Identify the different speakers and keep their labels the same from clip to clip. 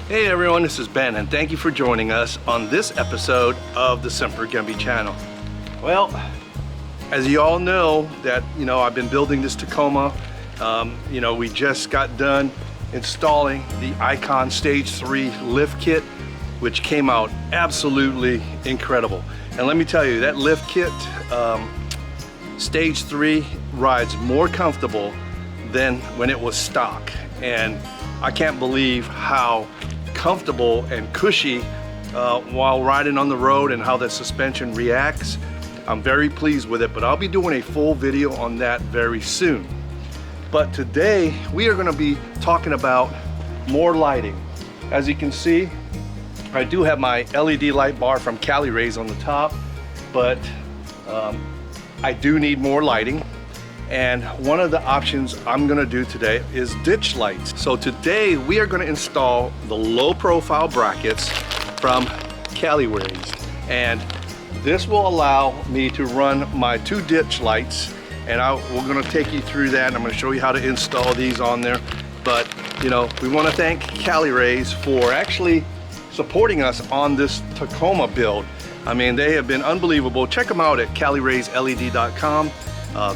Speaker 1: Hey everyone, this is Ben and thank you for joining us on this episode of the SEMPER GUMBIE channel. Well, as you all know that, I've been building this Tacoma. We just got done installing the Icon Stage 3 lift kit, which came out absolutely incredible. And let me tell you, that lift kit, Stage 3 rides more comfortable than when it was stock. And I can't believe how comfortable and cushy while riding on the road and how the suspension reacts. I'm very pleased with it, but I'll be doing a full video on that very soon. But today we are going to be talking about more lighting. As you can see, I do have my LED light bar from Cali on the top, but I do need more lighting. And one of the options I'm gonna do today is ditch lights. So today we are gonna install the low profile brackets from Cali. And this will allow me to run my 2 ditch lights. And we're gonna take you through that. I'm gonna show you how to install these on there. But we wanna thank Cali for actually supporting us on this Tacoma build. I mean, they have been unbelievable. Check them out at calirayled.com.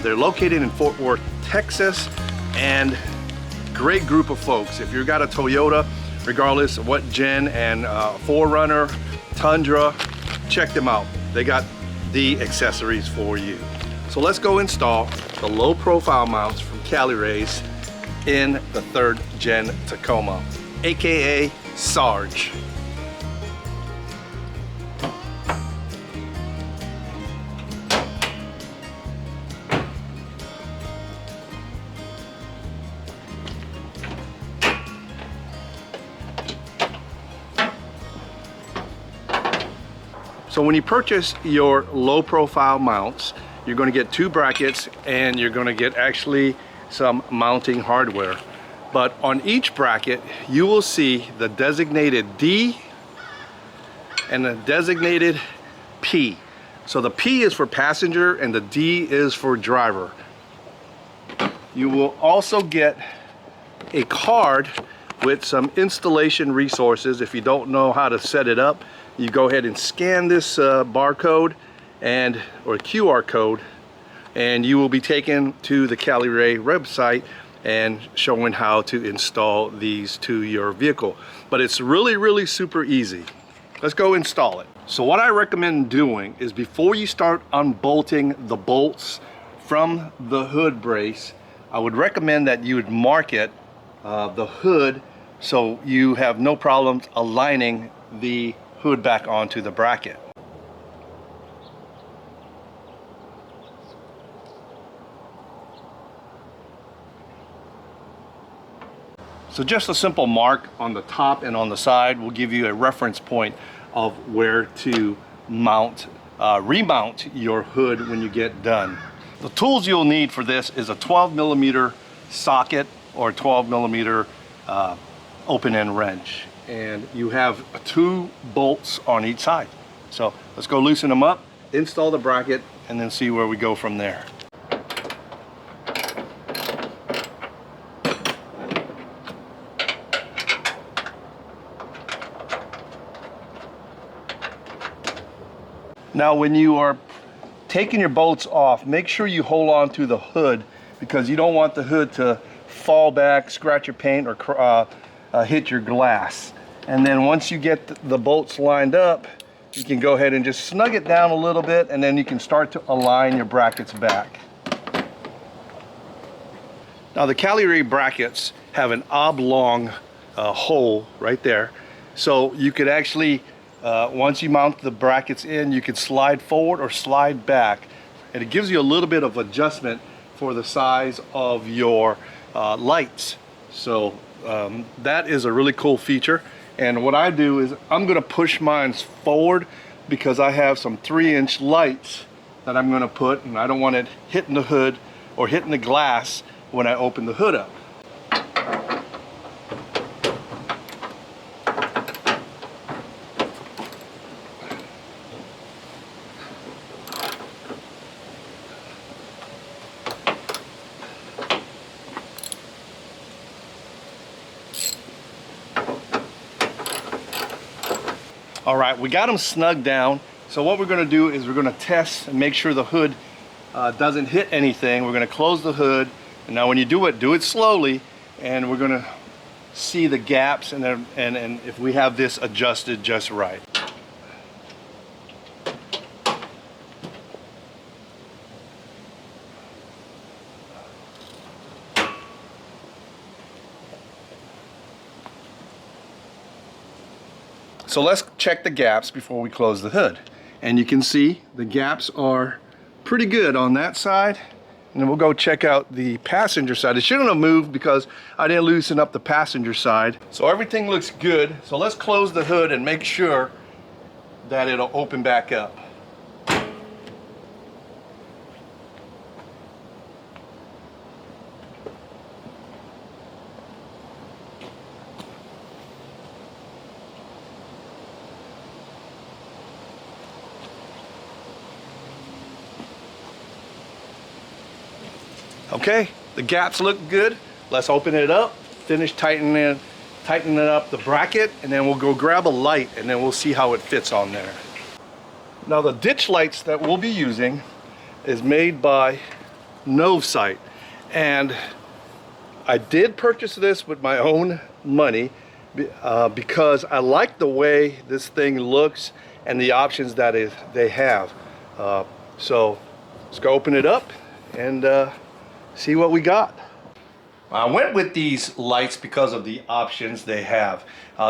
Speaker 1: They're located in Fort Worth, Texas, and great group of folks. If you've got a Toyota, regardless of what gen, and 4Runner, Tundra, check them out. They got the accessories for you. So let's go install the low profile mounts from Cali in the 3rd gen Tacoma, aka Sarge. So when you purchase your low profile mounts, you're going to get 2 brackets and you're going to get actually some mounting hardware. But on each bracket, you will see the designated D and the designated P. So the P is for passenger and the D is for driver. You will also get a card with some installation resources. If you don't know how to set it up, you go ahead and scan this barcode or QR code, and you will be taken to the Cali website and showing how to install these to your vehicle. But it's really super easy. Let's go install it. So what I recommend doing is, before you start unbolting the bolts from the hood brace, I would recommend that you would mark it, the hood, so you have no problems aligning the hood back onto the bracket. So just a simple mark on the top and on the side will give you a reference point of where to mount, remount your hood when you get done. The tools you'll need for this is a 12mm socket or 12mm open-end wrench. And you have 2 bolts on each side. So let's go loosen them up, install the bracket, and then see where we go from there. Now when you are taking your bolts off, make sure you hold on to the hood, because you don't want the hood to fall back, scratch your paint, or hit your glass. And then once you get the bolts lined up, you can go ahead and just snug it down a little bit, and then you can start to align your brackets back. Now the Cali brackets have an oblong hole right there. So you could actually, once you mount the brackets in, you can slide forward or slide back. And it gives you a little bit of adjustment for the size of your lights. So that is a really cool feature. And what I do is I'm going to push mine forward, because I have some 3-inch lights that I'm going to put, and I don't want it hitting the hood or hitting the glass when I open the hood up. All right, we got them snug down. So what we're gonna do is we're gonna test and make sure the hood doesn't hit anything. We're gonna close the hood. And now when you do it slowly, and we're gonna see the gaps and if we have this adjusted just right. So let's check the gaps before we close the hood. And you can see the gaps are pretty good on that side. And then we'll go check out the passenger side. It shouldn't have moved because I didn't loosen up the passenger side. So everything looks good. So let's close the hood and make sure that it'll open back up. Okay, the gaps look good. Let's open it up, finish tightening up the bracket, and then we'll go grab a light and then we'll see how it fits on there. Now the ditch lights that we'll be using is made by Novesight, and I did purchase this with my own money because I like the way this thing looks and the options that they have. So let's go open it up and see what we got. I went with these lights because of the options they have.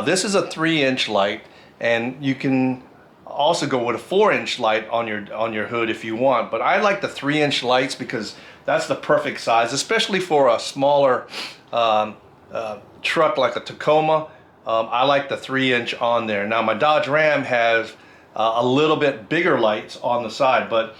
Speaker 1: This is a 3-inch light, and you can also go with a 4-inch light on your hood if you want. But I like the 3-inch lights because that's the perfect size, especially for a smaller truck like a Tacoma. I like the 3-inch on there. Now my Dodge Ram has a little bit bigger lights on the side, but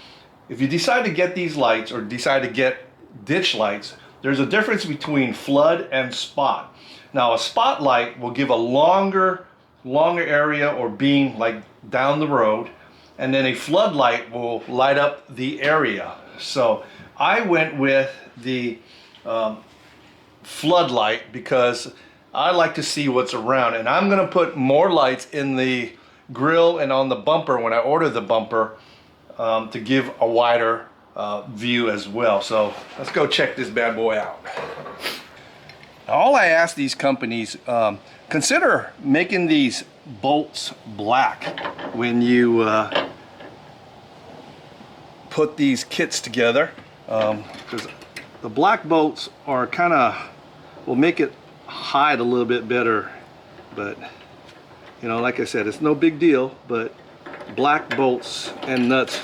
Speaker 1: if you decide to get these lights or decide to get ditch lights, there's a difference between flood and spot. Now a spotlight will give a longer area or beam like down the road, and then a floodlight will light up the area. So I went with the floodlight because I like to see what's around, and I'm gonna put more lights in the grill and on the bumper when I order the bumper to give a wider view as well. So let's go check this bad boy out. Now, all I ask these companies, consider making these bolts black when you put these kits together, because the black bolts are will make it hide a little bit better. But you know, like I said, it's no big deal, but black bolts and nuts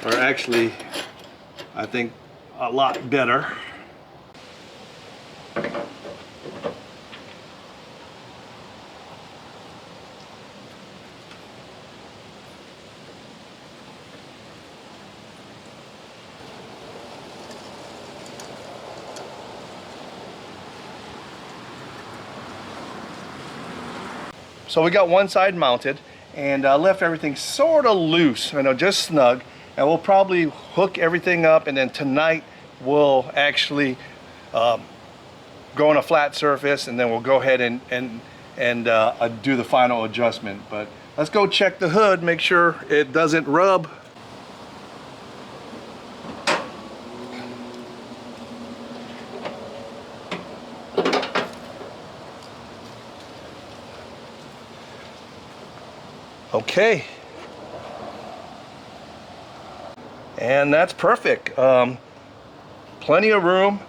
Speaker 1: are actually, I think, a lot better. So we got one side mounted, and left everything sort of loose, just snug. And we'll probably hook everything up, and then tonight we'll actually go on a flat surface, and then we'll go ahead and do the final adjustment. But let's go check the hood, make sure it doesn't rub. Okay. And that's perfect. Plenty of room.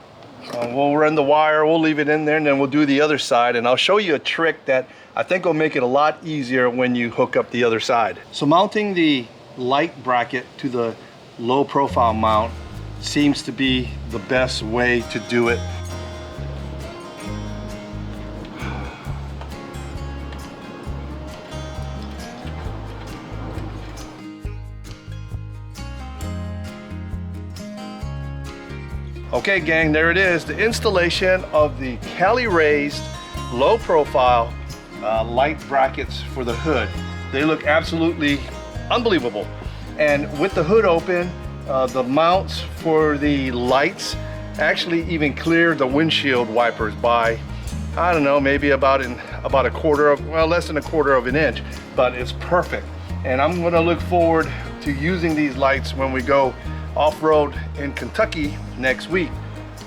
Speaker 1: We'll run the wire, we'll leave it in there, and then we'll do the other side. And I'll show you a trick that I think will make it a lot easier when you hook up the other side. So mounting the light bracket to the low profile mount seems to be the best way to do it. Okay gang, there it is, the installation of the Cali raised low profile light brackets for the hood. They look absolutely unbelievable. And with the hood open, the mounts for the lights actually even clear the windshield wipers by I don't know, maybe about a quarter of, well, less than a quarter of an inch, but it's perfect. And I'm gonna look forward to using these lights when we go off-road in Kentucky next week.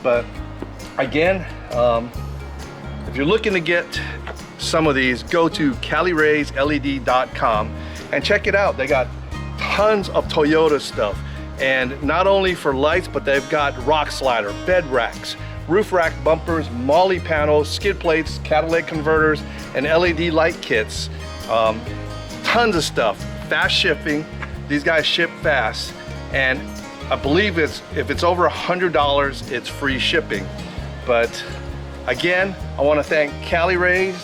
Speaker 1: But again, if you're looking to get some of these, go to CaliRaysLED.com and check it out. They got tons of Toyota stuff, and not only for lights, but they've got rock slider, bed racks, roof rack bumpers, MOLLE panels, skid plates, catalytic converters, and LED light kits. Tons of stuff, fast shipping. These guys ship fast, and I believe if it's over $100, it's free shipping. But again, I want to thank Cali Rays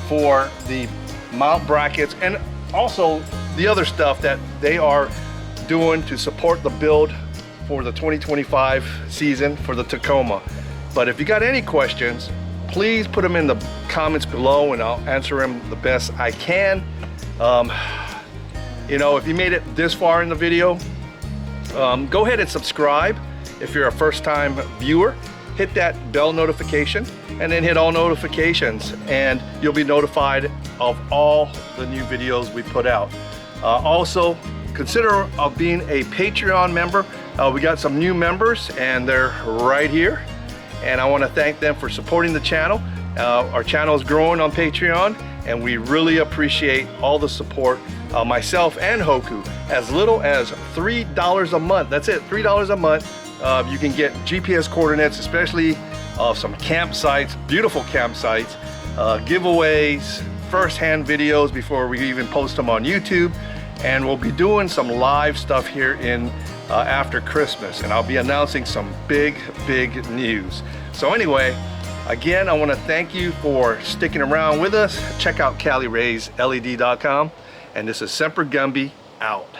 Speaker 1: for the mount brackets and also the other stuff that they are doing to support the build for the 2025 season for the Tacoma. But if you got any questions, please put them in the comments below and I'll answer them the best I can. You know, if you made it this far in the video, go ahead and subscribe. If you're a first-time viewer, hit that bell notification and then hit all notifications, and you'll be notified of all the new videos we put out. Also, consider being a Patreon member. We got some new members and they're right here, and I want to thank them for supporting the channel. Our channel is growing on Patreon, and we really appreciate all the support. Myself and Hoku, as little as $3 a month. That's it, $3 a month. You can get GPS coordinates, especially of some campsites, beautiful campsites, giveaways, first-hand videos before we even post them on YouTube, and we'll be doing some live stuff here in after Christmas, and I'll be announcing some big news. So anyway, again, I want to thank you for sticking around with us. Check out CaliRaysLED.com, and this is Semper Gumby out.